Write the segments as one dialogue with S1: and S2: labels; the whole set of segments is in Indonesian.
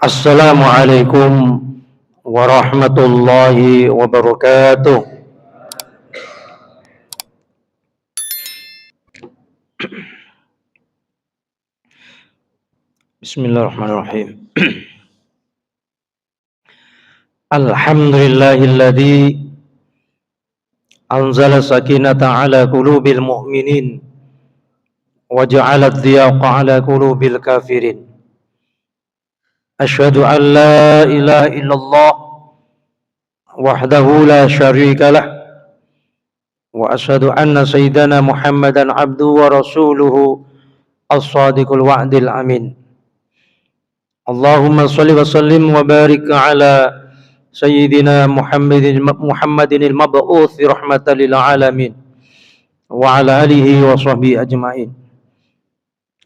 S1: Assalamualaikum warahmatullahi wabarakatuh. Bismillahirrahmanirrahim. Alhamdulillahilladzi anzala sakinata ala qulubil mu'minin wa ja'ala dhiyaqa ala qulubil kafirin. Asyhadu an la ilaha illallah wahdahu la syarika lah wa asyhadu anna sayyidana Muhammadan abduhu wa rasuluhu as-sadiqul wa'dil amin. Allahumma salli wa sallim wa barik ala sayyidina Muhammadin al-mab'uts rahmatan lil alamin wa ala alihi wa sahbihi ajmain.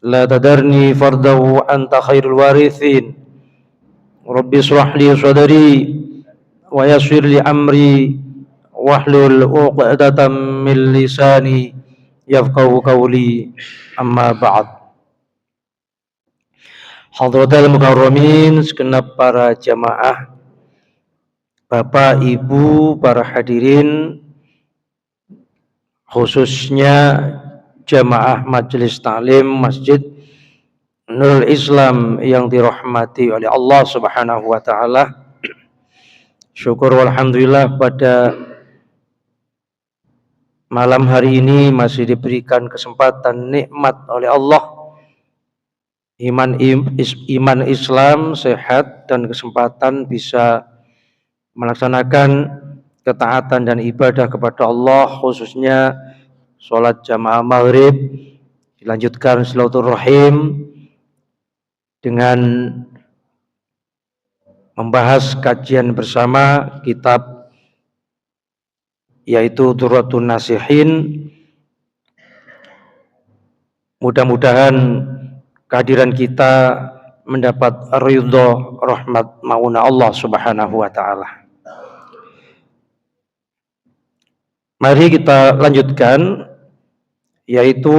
S1: La tadarni fardahu anta khairul warithin. Rabbi shrah li sadri wa yassir li amri wahlul 'uqdatam min lisani yafqahu qawli, amma ba'd. Hadratul mukarramin, segenap para jamaah, Bapak, Ibu, para hadirin, khususnya jamaah Majelis Ta'lim Masjid Nurul Islam yang dirahmati oleh Allah Subhanahu wa taala. Syukur walhamdulillah pada malam hari ini masih diberikan kesempatan nikmat oleh Allah, iman Islam sehat dan kesempatan bisa melaksanakan ketaatan dan ibadah kepada Allah, khususnya sholat jamaah maghrib, dilanjutkan silaturahim dengan membahas kajian bersama kitab yaitu Durratun Nasihin. Mudah-mudahan kehadiran kita mendapat ridha rahmat mauna Allah Subhanahu wa taala. Mari kita lanjutkan, yaitu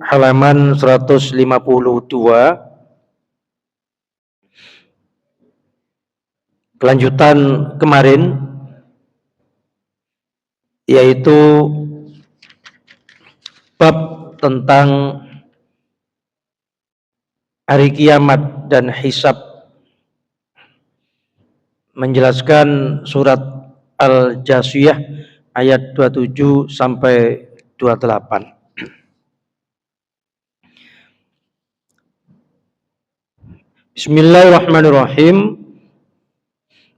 S1: halaman 152. Kelanjutan kemarin, yaitu bab tentang hari kiamat dan hisab, menjelaskan surat Al-Jasiyah ayat 27 sampai 28. Bismillahirrahmanirrahim.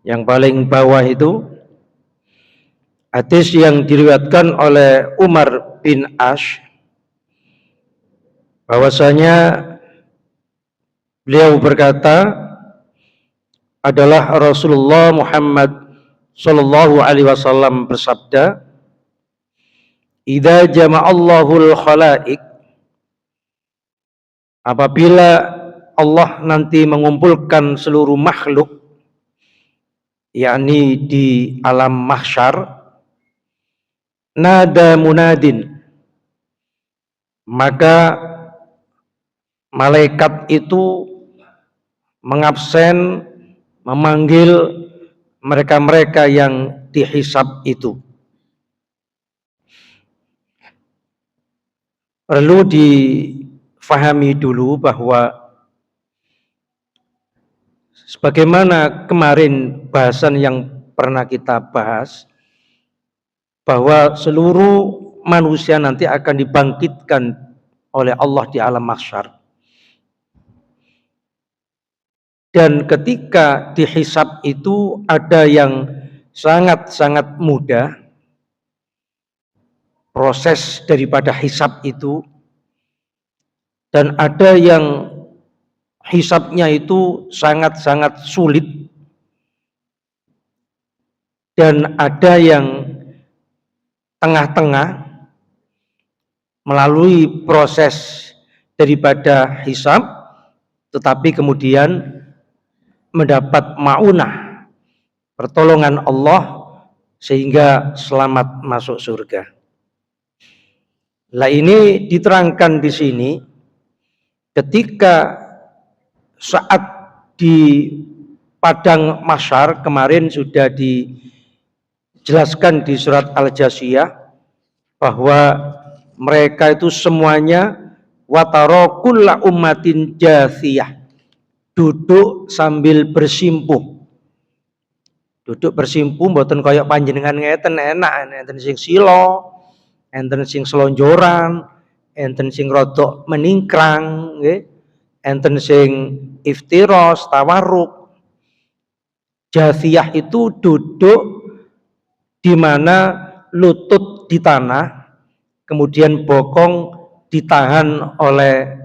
S1: Yang paling bawah itu hadis yang diriwayatkan oleh Umar bin Ash, bahwasanya beliau berkata, adalah Rasulullah Muhammad sallallahu alaihi wasallam bersabda, "Idza jama'allahul khalaik," apabila Allah nanti mengumpulkan seluruh makhluk, yakni di alam mahsyar, nada munadin, maka malaikat itu mengabsen, memanggil mereka-mereka yang dihisab itu. Perlu difahami dulu bahwa sebagaimana kemarin bahasan yang pernah kita bahas, bahwa seluruh manusia nanti akan dibangkitkan oleh Allah di alam mahsyar. Dan ketika dihisab itu ada yang sangat-sangat mudah, proses daripada hisab itu, dan ada yang hisabnya itu sangat-sangat sulit, dan ada yang tengah-tengah melalui proses daripada hisab, tetapi kemudian mendapat ma'unah, pertolongan Allah, sehingga selamat masuk surga. Lah ini diterangkan di sini ketika saat di padang mahsyar kemarin sudah dijelaskan di surat Al-Jasiyah bahwa mereka itu semuanya wataro kulla ummatin jathiyah, duduk sambil bersimpuh. Duduk bersimpuh mboten kaya panjenengan ngeten enak, enten sing sila, enten sing selonjoran, enten sing rodok meningkrang nggih, enten sing iftiros, tawarruk. Jathiyah itu duduk di mana lutut di tanah, kemudian bokong ditahan oleh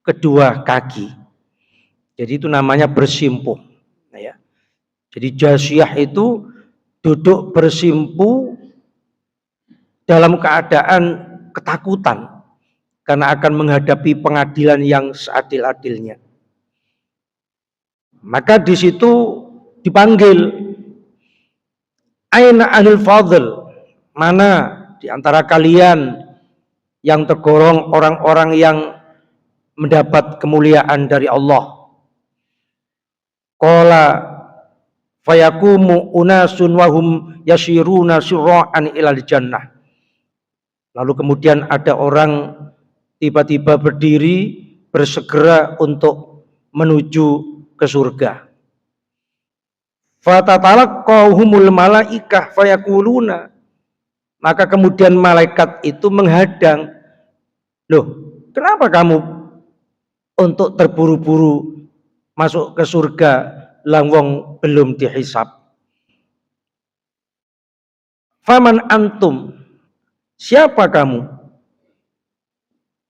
S1: kedua kaki. Jadi itu namanya bersimpuh. Ya. Jadi jathiyah itu duduk bersimpuh dalam keadaan ketakutan karena akan menghadapi pengadilan yang seadil-adilnya. Maka di situ dipanggil, aina ahlul fadl, mana di antara kalian yang tergolong orang-orang yang mendapat kemuliaan dari Allah. Qala fayakumu unasun wahum yashiruna surra'an ilal jannah. Lalu kemudian ada orang tiba-tiba berdiri bersegera untuk menuju ke surga. Fatatalaqahumul malaikah fayakuluna, maka kemudian malaikat itu menghadang, loh kenapa kamu untuk terburu-buru masuk ke surga langwong belum dihisab? Faman antum, siapa kamu?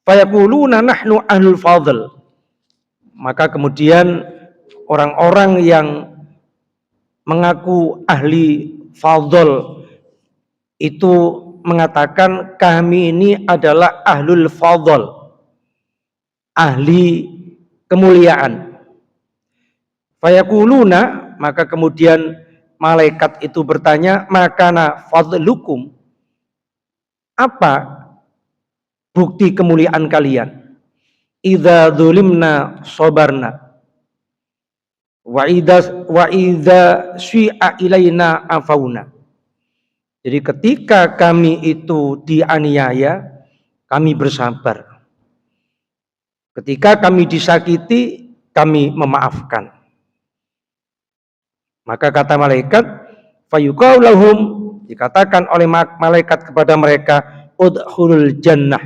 S1: Fayakuluna nahnu ahlul fadl, maka kemudian orang-orang yang mengaku ahli fadl itu mengatakan kami ini adalah ahlul fadl, ahli kemuliaan. Fayakuluna, maka kemudian malaikat itu bertanya, makana fadlukum, apa bukti kemuliaan kalian? Idza dzulimna sabarna wa idza syi'a ilaina afauna. Jadi ketika kami itu dianiaya, kami bersabar. Ketika kami disakiti, kami memaafkan. Maka kata malaikat, fayuqalu lahum, dikatakan oleh malaikat kepada mereka, udkhulul jannah,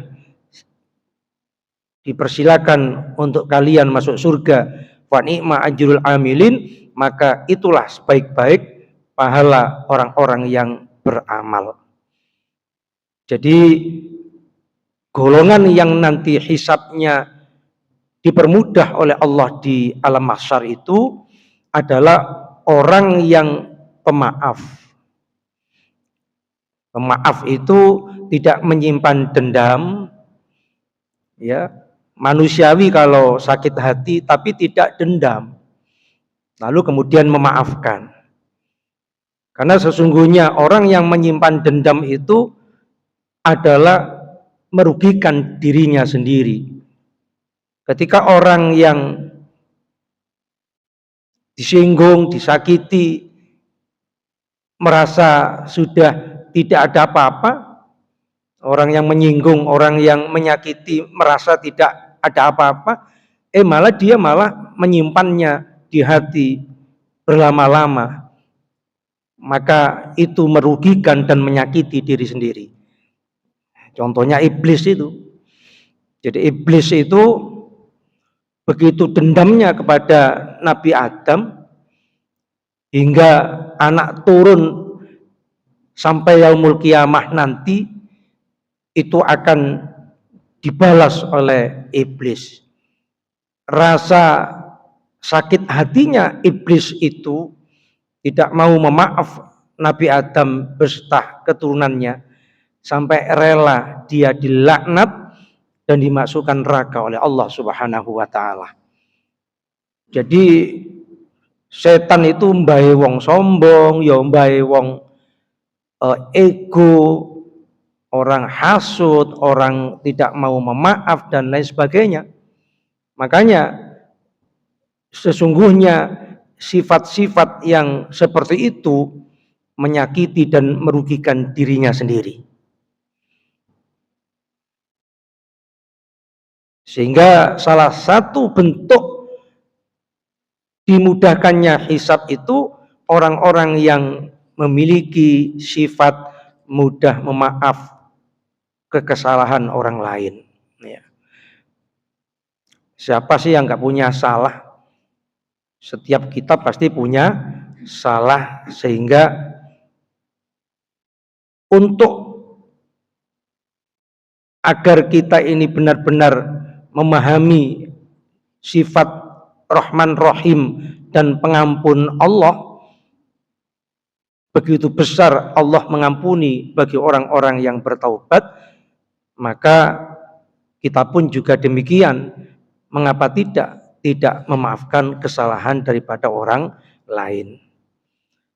S1: dipersilakan untuk kalian masuk surga. Wa ni'ma ajrul amilin, maka itulah sebaik-baik pahala orang-orang yang beramal. Jadi golongan yang nanti hisabnya dipermudah oleh Allah di alam mahsyar itu adalah orang yang pemaaf. Pemaaf itu tidak menyimpan dendam, ya, manusiawi kalau sakit hati tapi tidak dendam, lalu kemudian memaafkan. Karena sesungguhnya orang yang menyimpan dendam itu adalah merugikan dirinya sendiri. Ketika orang yang disinggung, disakiti, merasa sudah tidak ada apa-apa, orang yang menyinggung, orang yang menyakiti merasa tidak ada apa-apa, malah dia malah menyimpannya di hati berlama-lama, maka itu merugikan dan menyakiti diri sendiri. Contohnya iblis itu. Jadi iblis itu begitu dendamnya kepada Nabi Adam hingga anak turun sampai yaumul kiamah nanti itu akan dibalas oleh iblis. Rasa sakit hatinya iblis itu tidak mau memaaf Nabi Adam beserta keturunannya sampai rela dia dilaknat dan dimasukkan neraka oleh Allah Subhanahu wa taala. Jadi setan itu mbahe wong sombong, ya mbahe wong ego, orang hasud, orang tidak mau memaaf dan lain sebagainya. Makanya sesungguhnya sifat-sifat yang seperti itu menyakiti dan merugikan dirinya sendiri. Sehingga salah satu bentuk dimudahkannya hisab itu orang-orang yang memiliki sifat mudah memaaf kesalahan orang lain. Ya. Siapa sih yang nggak punya salah? Setiap kita pasti punya salah, sehingga untuk agar kita ini benar-benar memahami sifat Rahman Rahim dan pengampun Allah, begitu besar Allah mengampuni bagi orang-orang yang bertaubat, maka kita pun juga demikian. Mengapa tidak memaafkan kesalahan daripada orang lain?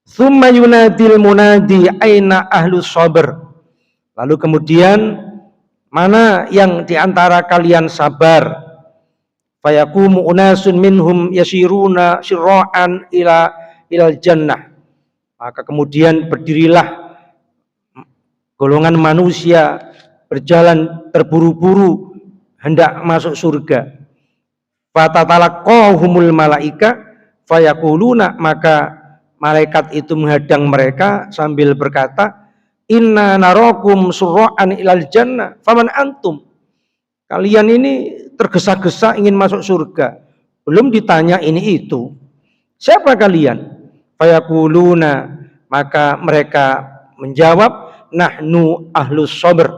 S1: Tsumma yunadil munadi aina ahlus sabr. Lalu kemudian, mana yang diantara kalian sabar? Fayaqumu unasun minhum yasiruna sirra'an ilal jannah. Maka kemudian berdirilah golongan manusia berjalan terburu-buru hendak masuk surga. Fatatalaqahumul malaika fayaquluna, maka malaikat itu menghadang mereka sambil berkata, inna narakum surra'an ilal jannah faman antum. Kalian ini tergesa-gesa ingin masuk surga, belum ditanya ini itu, siapa kalian? Fayaquluna, maka mereka menjawab, nahnu ahlus sabr,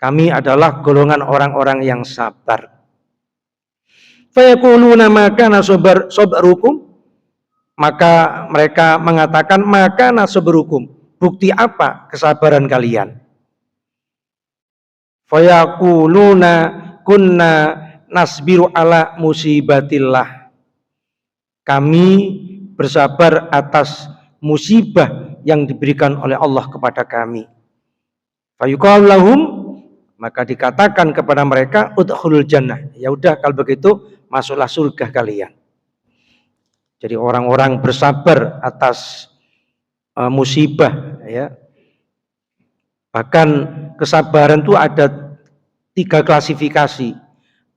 S1: kami adalah golongan orang-orang yang sabar. Fayaquluna maka sabrukum, maka mereka mengatakan maka sabrukum, bukti apa kesabaran kalian? Fayaquluna kunna nasbiru ala musibatillah, kami bersabar atas musibah yang diberikan oleh Allah kepada kami. Fayuqal lahum, maka dikatakan kepada mereka, udkhulul jannah, ya udah kalau begitu masuklah surga kalian. Jadi orang-orang bersabar atas musibah, ya. Bahkan kesabaran itu ada 3 klasifikasi.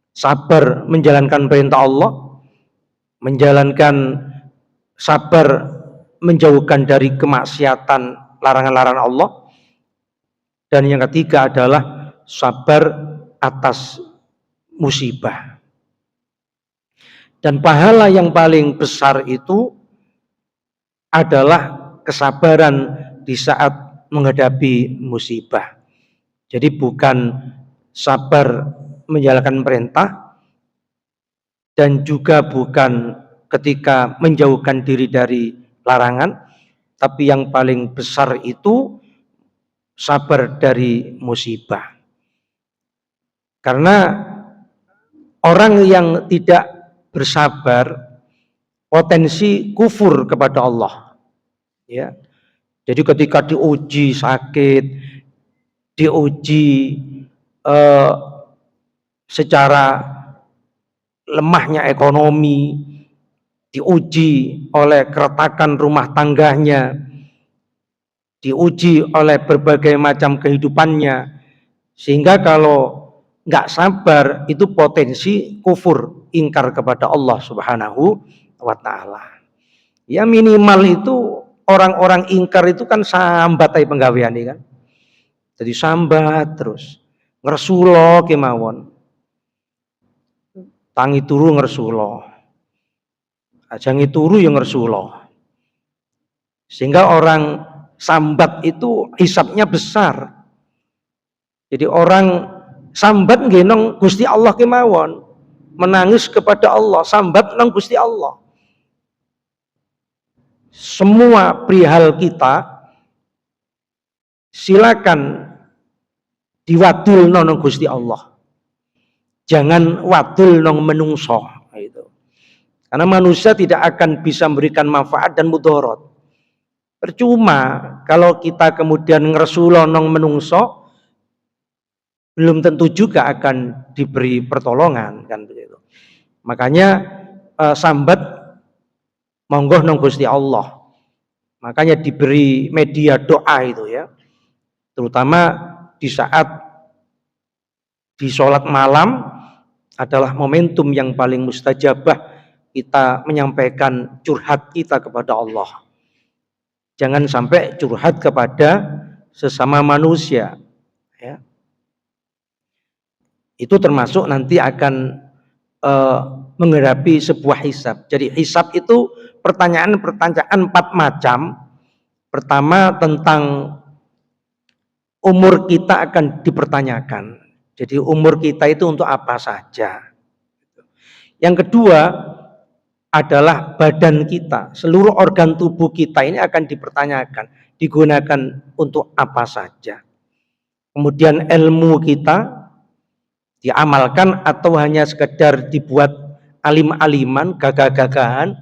S1: Sabar menjalankan perintah Allah, menjalankan sabar menjauhkan dari kemaksiatan, larangan-larangan Allah, dan yang ketiga adalah sabar atas musibah. Dan pahala yang paling besar itu adalah kesabaran di saat menghadapi musibah. Jadi bukan sabar menjalankan perintah, dan juga bukan ketika menjauhkan diri dari larangan, tapi yang paling besar itu sabar dari musibah. Karena orang yang tidak bersabar potensi kufur kepada Allah, ya. Jadi ketika diuji sakit, diuji secara lemahnya ekonomi, diuji oleh keretakan rumah tangganya, diuji oleh berbagai macam kehidupannya, sehingga kalau nggak sabar itu potensi kufur, ingkar kepada Allah Subhanahu wa ta'ala. Ya minimal itu orang-orang ingkar itu kan sambat ay penggawean kan. Jadi sambat terus, ngersulo kemawon, tangi turu ngersulo, ajangi turu yang ngersulo, sehingga orang sambat itu hisabnya besar. Jadi orang sambat ngenong Gusti Allah kemawon, menangis kepada Allah, sambat nang Gusti Allah. Semua perihal kita silakan diwadul nang Gusti Allah. Jangan wadul nang menungso itu. Karena manusia tidak akan bisa memberikan manfaat dan mudarat. Percuma kalau kita kemudian ngresulo nang menungso, belum tentu juga akan diberi pertolongan kan begitu. Makanya sambat monggo nang Gusti Allah. Makanya diberi media doa itu ya, terutama di saat di sholat malam adalah momentum yang paling mustajabah kita menyampaikan curhat kita kepada Allah. Jangan sampai curhat kepada sesama manusia ya. Itu termasuk nanti akan menghadapi sebuah hisab. Jadi hisab itu pertanyaan-pertanyaan 4 macam. Pertama tentang umur kita akan dipertanyakan. Jadi umur kita itu untuk apa saja. Yang kedua adalah badan kita. Seluruh organ tubuh kita ini akan dipertanyakan. Digunakan untuk apa saja. Kemudian ilmu kita diamalkan atau hanya sekedar dibuat alim-aliman, gagah-gagahan,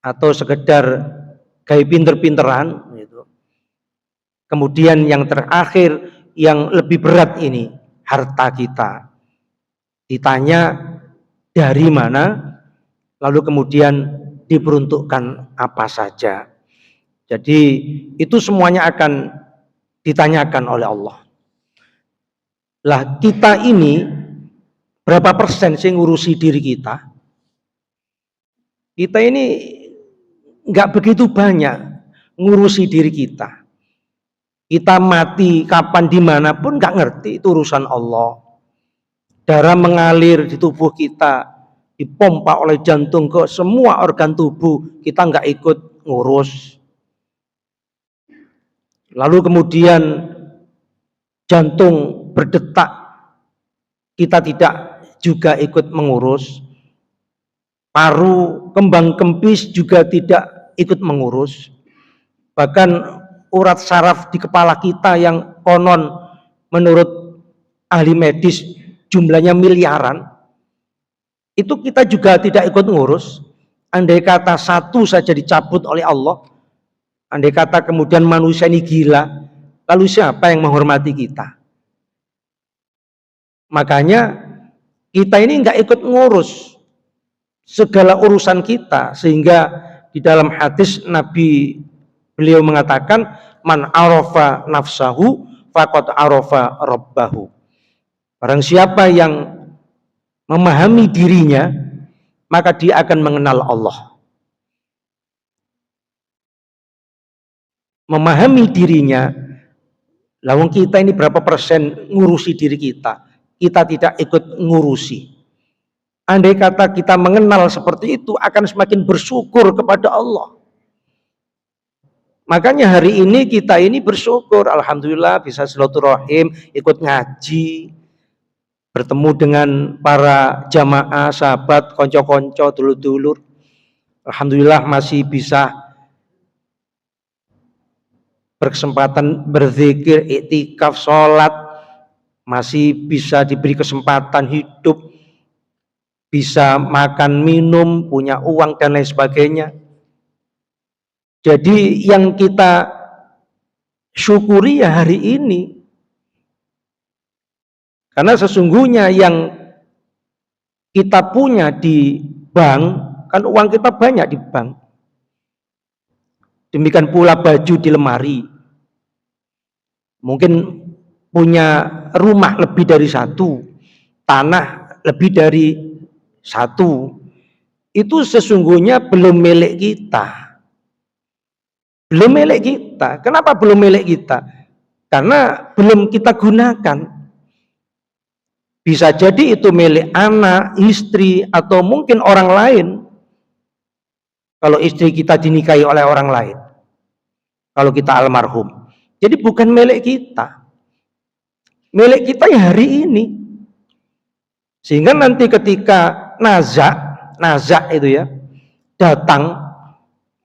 S1: atau sekedar gaya pinter-pinteran gitu. Kemudian yang terakhir yang lebih berat ini, harta kita ditanya dari mana, lalu kemudian diperuntukkan apa saja. Jadi itu semuanya akan ditanyakan oleh Allah. Lah kita ini berapa persen sih ngurusi diri kita? Kita ini nggak begitu banyak ngurusi diri kita. Kita mati kapan dimanapun nggak ngerti, itu urusan Allah. Darah mengalir di tubuh kita, dipompa oleh jantung ke semua organ tubuh, kita nggak ikut ngurus. Lalu kemudian jantung berdetak, kita tidak juga ikut mengurus. Paru, kembang kempis juga tidak ikut mengurus. Bahkan urat saraf di kepala kita yang konon menurut ahli medis jumlahnya miliaran, itu kita juga tidak ikut ngurus. Andai kata satu saja dicabut oleh Allah, andai kata kemudian manusia ini gila, lalu siapa yang menghormati kita? Makanya kita ini nggak ikut ngurus segala urusan kita, sehingga di dalam hadis Nabi beliau mengatakan, man arafa nafsahu faqad arafa rabbahu. Barang siapa yang memahami dirinya, maka dia akan mengenal Allah. Memahami dirinya, lawang kita ini berapa persen ngurusi diri kita? Kita tidak ikut ngurusi. Andai kata kita mengenal seperti itu, akan semakin bersyukur kepada Allah. Makanya hari ini kita ini bersyukur, alhamdulillah bisa silaturahim, ikut ngaji, bertemu dengan para jamaah, sahabat, konco-konco, dulur-dulur. Alhamdulillah masih bisa berkesempatan berzikir, iktikaf, sholat, masih bisa diberi kesempatan hidup, bisa makan, minum, punya uang dan lain sebagainya. Jadi yang kita syukuri ya hari ini. Karena sesungguhnya yang kita punya di bank, kan uang kita banyak di bank. Demikian pula baju di lemari. Mungkin punya rumah lebih dari satu, tanah lebih dari satu. Itu sesungguhnya belum milik kita. Belum milik kita. Kenapa belum milik kita? Karena belum kita gunakan. Bisa jadi itu milik anak, istri, atau mungkin orang lain. Kalau istri kita dinikahi oleh orang lain. Kalau kita almarhum. Jadi bukan milik kita. Milik kita ya hari ini. Sehingga nanti ketika nazak itu ya, datang,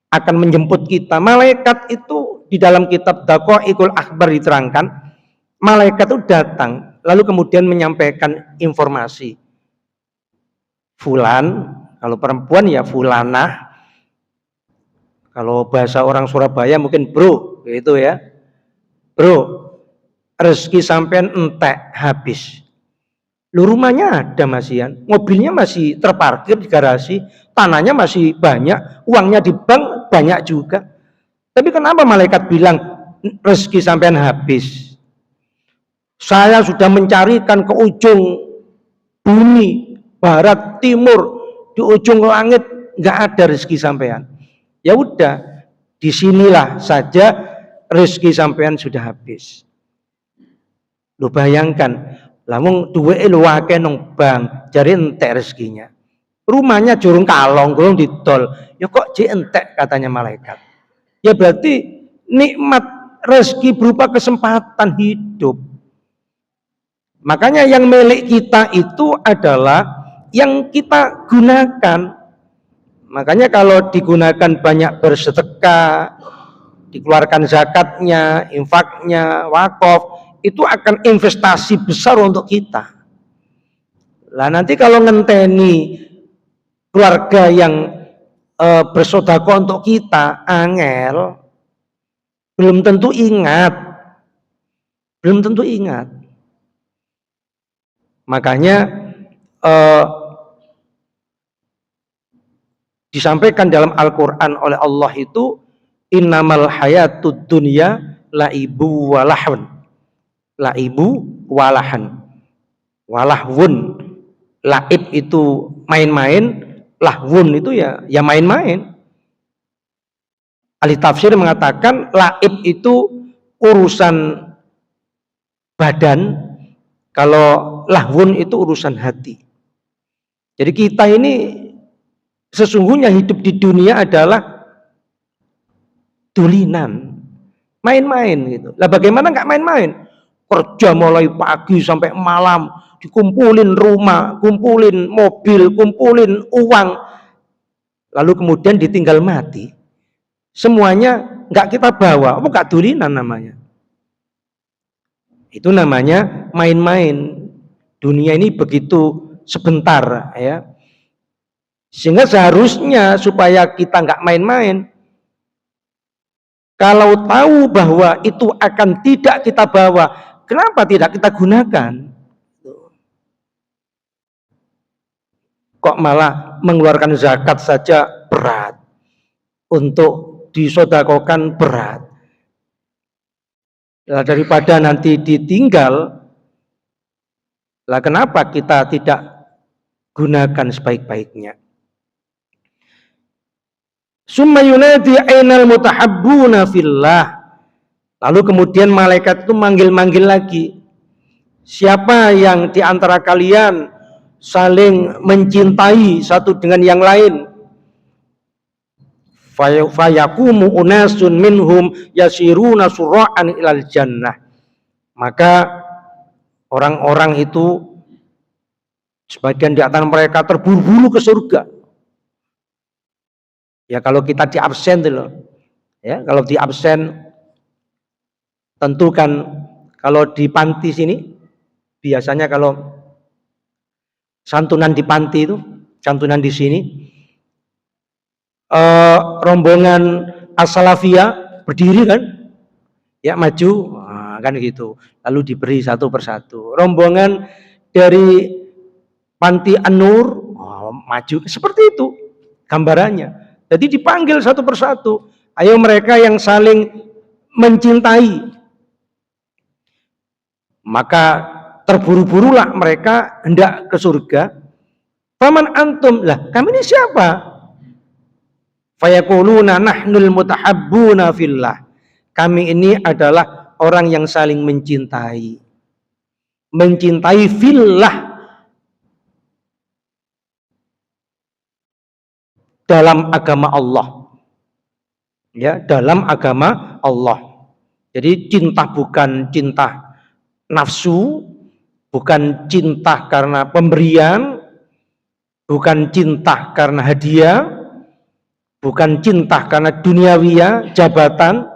S1: akan menjemput kita. Malaikat itu di dalam kitab Daqaiqul Akhbar diterangkan, malaikat itu datang, lalu kemudian menyampaikan informasi. Fulan, kalau perempuan ya fulanah, kalau bahasa orang Surabaya mungkin bro, gitu ya. Bro, rezeki sampean entek habis. Lu rumahnya ada Mas Ian, mobilnya masih terparkir di garasi, tanahnya masih banyak, uangnya di bank banyak juga. Tapi kenapa malaikat bilang rezeki sampean habis? Saya sudah mencarikan ke ujung bumi, barat, timur, di ujung langit nggak ada rezeki sampean. Ya udah, disinilah saja rezeki sampean sudah habis. Lu bayangkan, lamun duwe lu akeh nang bank, jare entek rezekinya. Rumahnya jurung kalong, gurung didol. Ya kok jek entek katanya malaikat. Ya berarti nikmat rezeki berupa kesempatan hidup. Makanya yang milik kita itu adalah yang kita gunakan. Makanya kalau digunakan banyak bersedekah, dikeluarkan zakatnya, infaknya, wakaf, itu akan investasi besar untuk kita. Lah nanti kalau ngenteni keluarga yang bersedekah untuk kita, angel, belum tentu ingat, belum tentu ingat. Makanya disampaikan dalam Al-Quran oleh Allah itu, innamal hayatud dunya laibu walahun, laibu walahan, walahwun. Laib itu main-main, lahwun itu ya main-main. Ahli tafsir mengatakan laib itu urusan badan, kalau lahwun itu urusan hati. Jadi kita ini sesungguhnya hidup di dunia adalah dulinan, main-main gitu. Lah bagaimana nggak main-main? Kerja mulai pagi sampai malam, dikumpulin rumah, kumpulin mobil, kumpulin uang, lalu kemudian ditinggal mati. Semuanya nggak kita bawa, apa nggak dulinan namanya? Itu namanya main-main. Dunia ini begitu sebentar, ya. Sehingga seharusnya supaya kita nggak main-main, kalau tahu bahwa itu akan tidak kita bawa, kenapa tidak kita gunakan? Kok malah mengeluarkan zakat saja berat, untuk disodakokan berat. Nah, daripada nanti ditinggal, lah kenapa kita tidak gunakan sebaik-baiknya? Summa yunadi ainal mutahabbuna fillah. Lalu kemudian malaikat itu manggil-manggil lagi. Siapa yang di antara kalian saling mencintai satu dengan yang lain? Fayakumu unasun minhum yasiruna sura'an ilal jannah. Maka orang-orang itu sebagian di antara mereka terburu-buru ke surga. Ya kalau kita di absen tuh loh. Ya, kalau di absen tentu kan kalau di panti sini biasanya kalau santunan di panti itu, santunan di sini rombongan as-salafiyah berdiri kan, ya maju, kan gitu, lalu diberi satu persatu. Rombongan dari panti An-Nur maju, seperti itu gambarannya. Jadi dipanggil satu persatu, ayo mereka yang saling mencintai. Maka terburu-burulah mereka hendak ke surga. Faman antum, lah kami ini siapa? Fayaquluna nahnul mutahabbuna fillah. Kami ini adalah orang yang saling mencintai. Mencintai fillah, dalam agama Allah. Ya, dalam agama Allah. Jadi cinta bukan cinta nafsu, bukan cinta karena pemberian, bukan cinta karena hadiah, bukan cinta karena duniawiya, jabatan,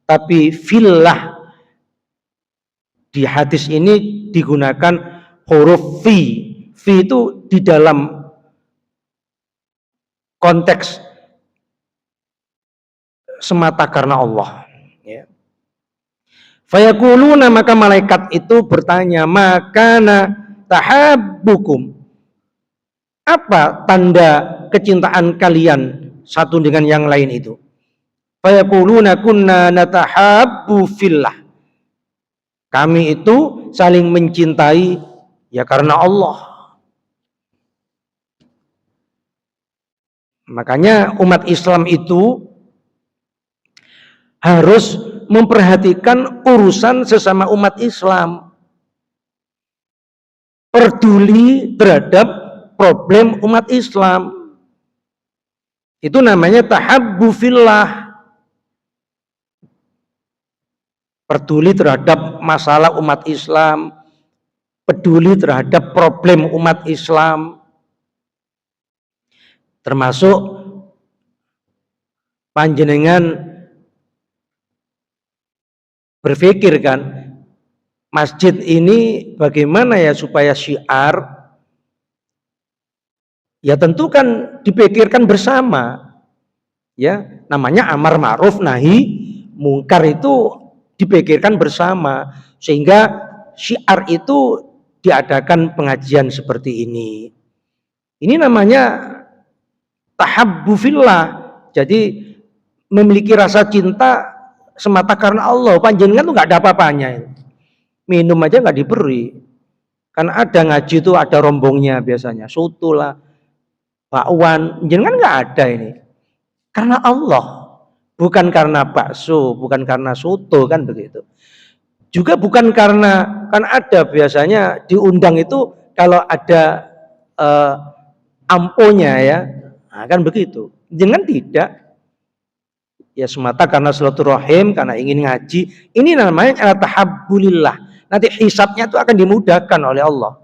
S1: tapi fillah. Di hadis ini digunakan huruf fi. Fi itu di dalam konteks semata karena Allah. Ya. Fayaquluna, maka malaikat itu bertanya, makana tahabbukum. Apa tanda kecintaan kalian satu dengan yang lain itu? Fayaquluna kunna natahabbu fillah. Kami itu saling mencintai ya karena Allah. Makanya umat Islam itu harus memperhatikan urusan sesama umat Islam. Peduli terhadap problem umat Islam. Itu namanya tahabbu fillah. Peduli terhadap masalah umat Islam, peduli terhadap problem umat Islam. Termasuk panjenengan berpikir kan, masjid ini bagaimana ya supaya syiar, ya tentu kan dipikirkan bersama, ya namanya amar ma'ruf nahi mungkar itu dipikirkan bersama, sehingga syiar itu diadakan pengajian seperti ini. Ini namanya tahabbu fillah. Jadi memiliki rasa cinta semata karena Allah. Panjenengan tuh nggak ada apa-apanya. Minum aja nggak diberi. Karena ada ngaji itu ada rombongnya biasanya. Soto lah, bakwan. Jenengan nggak ada ini. Karena Allah. Bukan karena bakso, bukan karena soto kan begitu. Juga bukan karena, kan ada biasanya diundang itu kalau ada amponya ya. Nah, kan begitu. Jangan tidak. Ya semata karena silaturahim, karena ingin ngaji. Ini namanya tahabbulillah. Nanti hisabnya itu akan dimudahkan oleh Allah.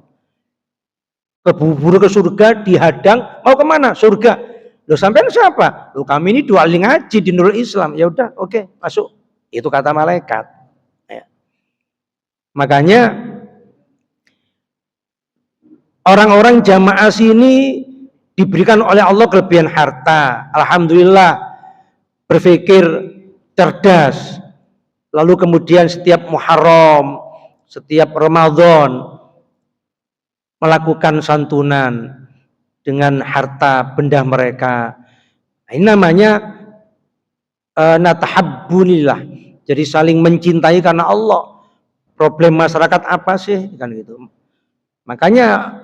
S1: Keburu ke surga, dihadang, mau kemana? Surga. Loh sampean siapa? Loh kami ini dua ahli ngaji di Nurul Islam. Ya udah, oke, masuk. Itu kata malaikat. Ya. Makanya orang-orang jamaah sini diberikan oleh Allah kelebihan harta. Alhamdulillah, berpikir cerdas. Lalu kemudian setiap Muharram, setiap Ramadan melakukan santunan dengan harta benda mereka. Nah, ini namanya natahabbunillah. Jadi saling mencintai karena Allah. Problem masyarakat apa sih? Kan gitu. Makanya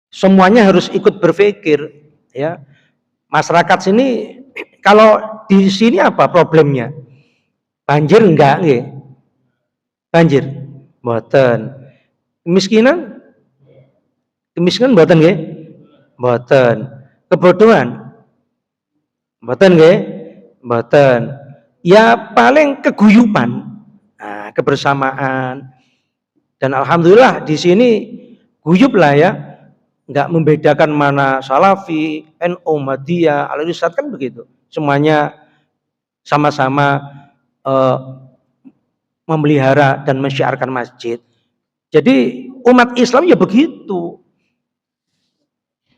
S1: semuanya harus ikut berpikir, ya. Masyarakat sini kalau di sini apa problemnya? Banjir enggak nggih? Banjir? Mboten. Kemiskinan? Kemiskinan mboten nggih? Mboten. Kebodohan? Mboten nggih? Mboten. Ya paling keguyuban. Nah, kebersamaan. Dan alhamdulillah di sini guyup lah ya. Enggak membedakan mana Salafi, NU, Muhammadiyah, Al-Irsyad kan begitu. Semuanya sama-sama memelihara dan mensyiarkan masjid. Jadi umat Islam ya begitu.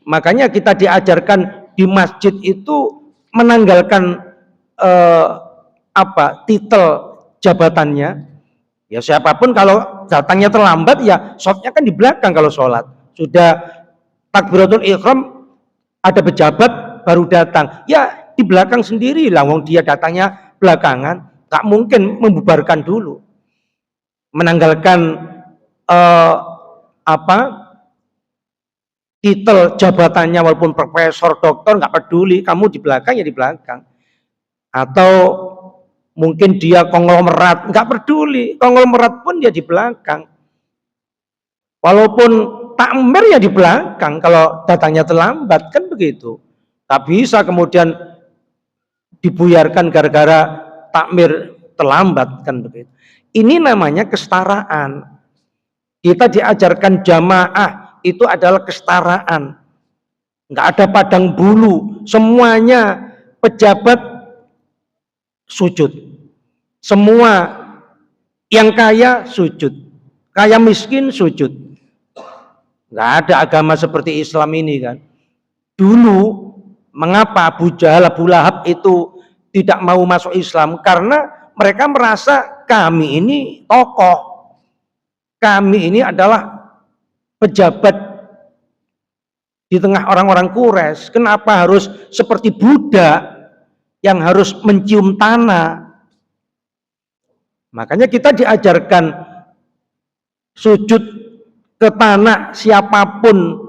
S1: Makanya kita diajarkan di masjid itu menanggalkan titel jabatannya. Ya siapapun kalau datangnya terlambat ya shotnya kan di belakang kalau sholat. Sudah takbiratul ihram ada pejabat baru datang. Ya di belakang sendiri lah, wong dia datangnya belakangan. Tak mungkin membubarkan dulu. Menanggalkan titel jabatannya walaupun profesor, doktor nggak peduli, kamu di belakang ya di belakang. Atau mungkin dia konglomerat, nggak peduli, konglomerat pun dia di belakang. Walaupun takmir ya di belakang kalau datangnya terlambat kan begitu. Tak bisa kemudian dibuyarkan gara-gara takmir terlambat kan begitu. Ini namanya kesetaraan. Kita diajarkan jamaah itu adalah kesetaraan. Enggak ada padang bulu, semuanya pejabat sujud. Semua yang kaya sujud, kaya miskin sujud. Enggak ada agama seperti Islam ini kan. Dulu mengapa Abu Jahal, Abu Lahab itu tidak mau masuk Islam? Karena mereka merasa kami ini tokoh, kami ini adalah pejabat di tengah orang-orang Quraisy. Kenapa harus seperti budak yang harus mencium tanah? Makanya kita diajarkan sujud ke tanah siapapun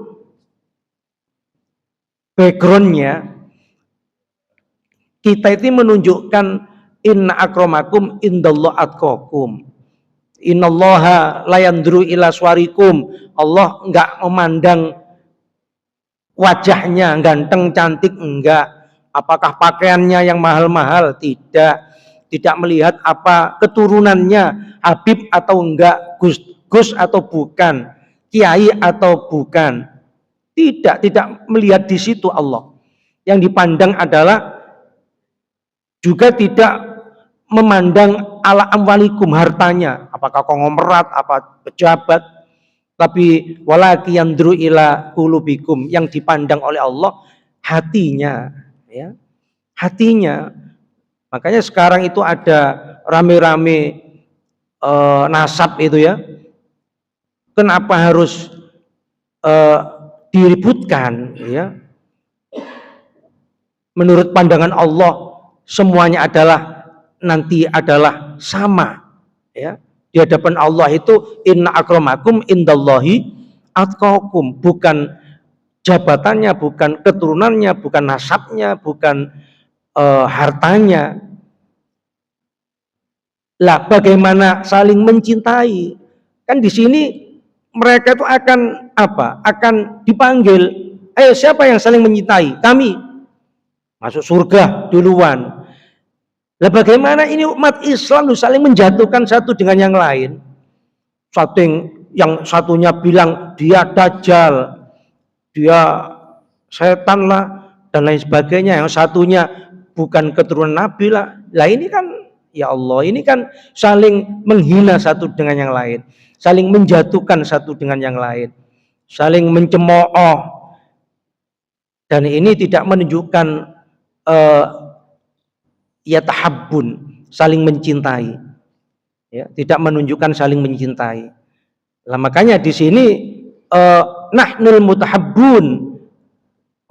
S1: backgroundnya. Kita itu menunjukkan inna akramakum indallah atqakum. Innallaha la yanduru ila suwarikum. Allah enggak memandang wajahnya ganteng cantik, enggak. Apakah pakaiannya yang mahal-mahal, tidak. Tidak melihat apa keturunannya, Habib atau enggak, Gus atau bukan, kiai atau bukan. Tidak melihat di situ Allah. Yang dipandang adalah juga tidak memandang ala amwalikum, hartanya, apakah konglomerat, apa pejabat, tapi walaki yandru ila qulubikum, yang dipandang oleh Allah hatinya, ya, hatinya. Makanya sekarang itu ada rame-rame nasab itu ya. Kenapa harus diributkan, ya? Menurut pandangan Allah semuanya nanti adalah sama, ya. Di hadapan Allah itu inna akramakum indallahi atqakum, bukan jabatannya, bukan keturunannya, bukan nasabnya, bukan hartanya. Lah bagaimana saling mencintai? Kan di sini mereka itu akan apa? Akan dipanggil, ayo siapa yang saling mencintai? Kami. Masuk surga duluan. Lah bagaimana ini umat Islam saling menjatuhkan satu dengan yang lain? Yang satunya bilang dia dajjal, dia setan lah, dan lain sebagainya. Yang satunya bukan keturunan Nabi lah. Lah ini kan, ya Allah, ini kan saling menghina satu dengan yang lain, saling menjatuhkan satu dengan yang lain, saling mencemooh. Dan ini tidak menunjukkan ya tahabbun, saling mencintai, ya, tidak menunjukkan saling mencintai. Lah makanya di sini nahnul mutahabbun,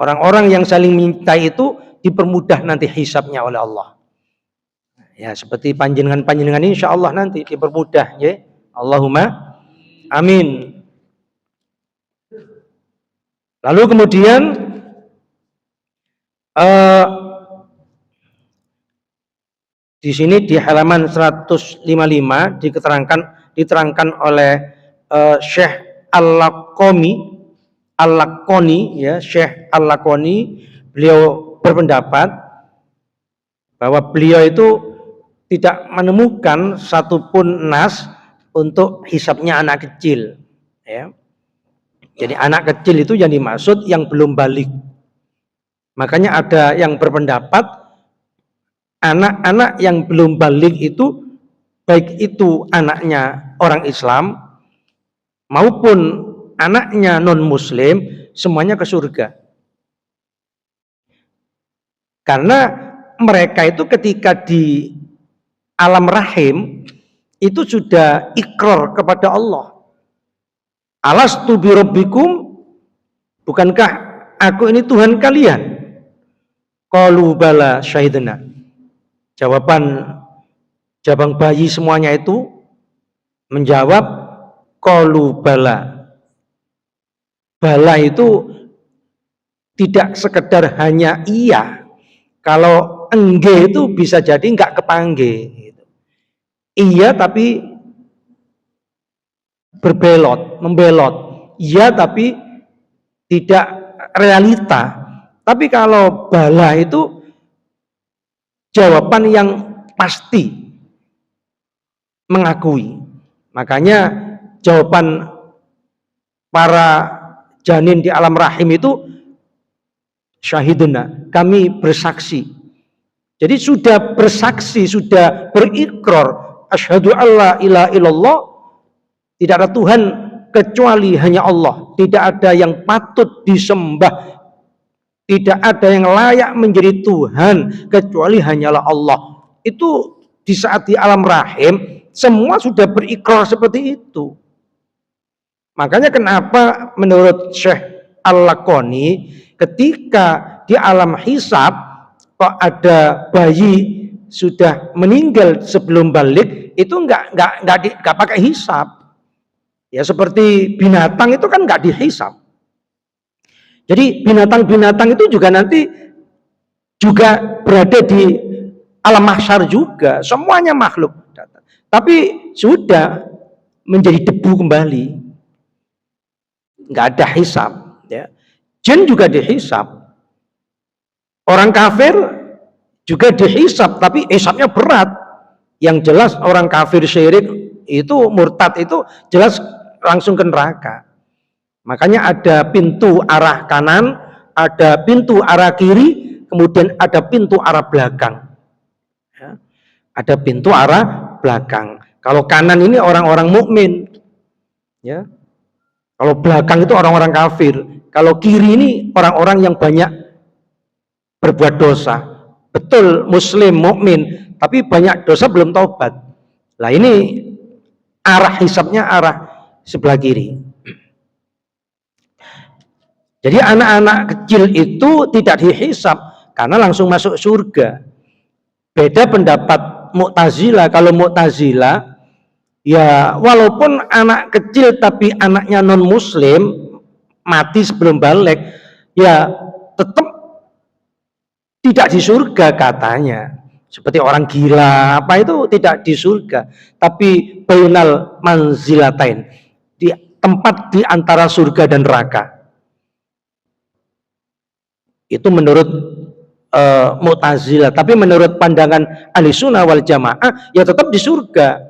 S1: orang-orang yang saling mencintai itu dipermudah nanti hisabnya oleh Allah. Ya seperti panjenengan insya Allah nanti dipermudah, ya. Allahumma amin. Lalu kemudian di sini di halaman 155 diterangkan oleh Syekh Al-Laqani, ya, Syekh Al-Laqani, beliau berpendapat bahwa beliau itu tidak menemukan satupun nas untuk hisabnya anak kecil, ya. Jadi anak kecil itu yang dimaksud yang belum balik. Makanya ada yang berpendapat anak-anak yang belum balik itu, baik itu anaknya orang Islam maupun anaknya non muslim, semuanya ke surga. Karena mereka itu ketika di alam rahim itu sudah ikrar kepada Allah. Alastu bi rabbikum, bukankah aku ini Tuhan kalian? Qalu bala syahidna. Jawaban bayi semuanya itu menjawab qalu bala. Bala itu tidak sekedar hanya iya. Kalau engge itu bisa jadi enggak kepangge. Iya tapi membelot. Iya tapi tidak realita. Tapi kalau bala itu jawaban yang pasti, mengakui. Makanya jawaban para janin di alam rahim itu syahiduna, kami bersaksi. Jadi sudah bersaksi, sudah berikrar, asyhadu alla ilaha illallah, tidak ada Tuhan kecuali hanya Allah, tidak ada yang patut disembah, tidak ada yang layak menjadi Tuhan kecuali hanyalah Allah. Itu di saat di alam rahim semua sudah berikrar seperti itu.
S2: Makanya kenapa menurut Syekh Al-Laqani ketika di alam hisab kok ada bayi sudah meninggal sebelum balik, itu nggak pakai hisab. Ya seperti binatang itu kan nggak dihisab. Jadi binatang-binatang itu juga nanti juga berada di alam mahsyar juga, semuanya makhluk. Tapi sudah menjadi debu kembali, nggak ada hisab. Ya. Jin juga dihisab. Orang kafir juga dihisab, tapi hisabnya berat. Yang jelas orang kafir syirik itu murtad itu jelas langsung ke neraka. Makanya ada pintu arah kanan, ada pintu arah kiri, kemudian ada pintu arah belakang. Ya. Ada pintu arah belakang. Kalau kanan ini orang-orang mukmin, ya. Kalau belakang itu orang-orang kafir. Kalau kiri ini orang-orang yang banyak berbuat dosa. Betul muslim, mukmin, tapi banyak dosa belum taubat. Nah ini arah hisabnya arah sebelah kiri. Jadi anak-anak kecil itu tidak dihisab karena langsung masuk surga. Beda pendapat Mu'tazilah. Kalau Mu'tazilah, ya walaupun anak kecil tapi anaknya non muslim mati sebelum balik, ya tetap tidak di surga katanya. Seperti orang gila apa itu tidak di surga, tapi bainal manzilatain, di tempat di antara surga dan neraka. Itu menurut Mu'tazilah. Tapi menurut pandangan Ahlussunnah wal Jamaah ya tetap di surga.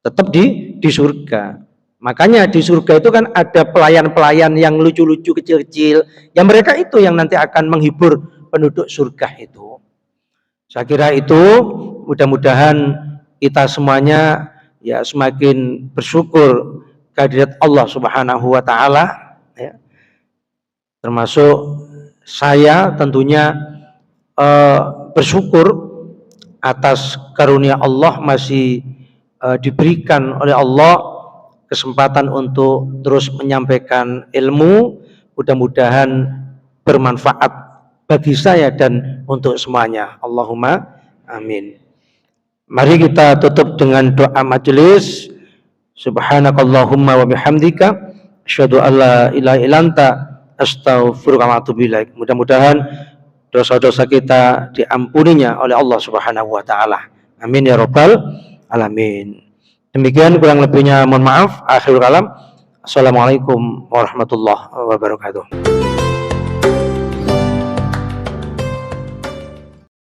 S2: Tetap di surga. Makanya di surga itu kan ada pelayan-pelayan yang lucu-lucu kecil-kecil. Yang mereka itu yang nanti akan menghibur penduduk surga itu. Saya kira itu mudah-mudahan kita semuanya ya semakin bersyukur kehadirat Allah Subhanahu wa taala ya. Termasuk saya tentunya bersyukur atas karunia Allah masih diberikan oleh Allah kesempatan untuk terus menyampaikan ilmu, mudah-mudahan bermanfaat bagi saya dan untuk semuanya. Allahumma amin. Mari kita tutup dengan doa majelis. Subhanakallahumma wa bihamdika asyhadu an la ilaha illa anta astaghfiruka wa atubu ilaik. Mudah-mudahan dosa-dosa kita diampuninya oleh Allah Subhanahu wa taala. Amin ya rabbal alamin. Demikian kurang lebihnya mohon maaf. Akhirul kalam. Assalamualaikum warahmatullahi wabarakatuh.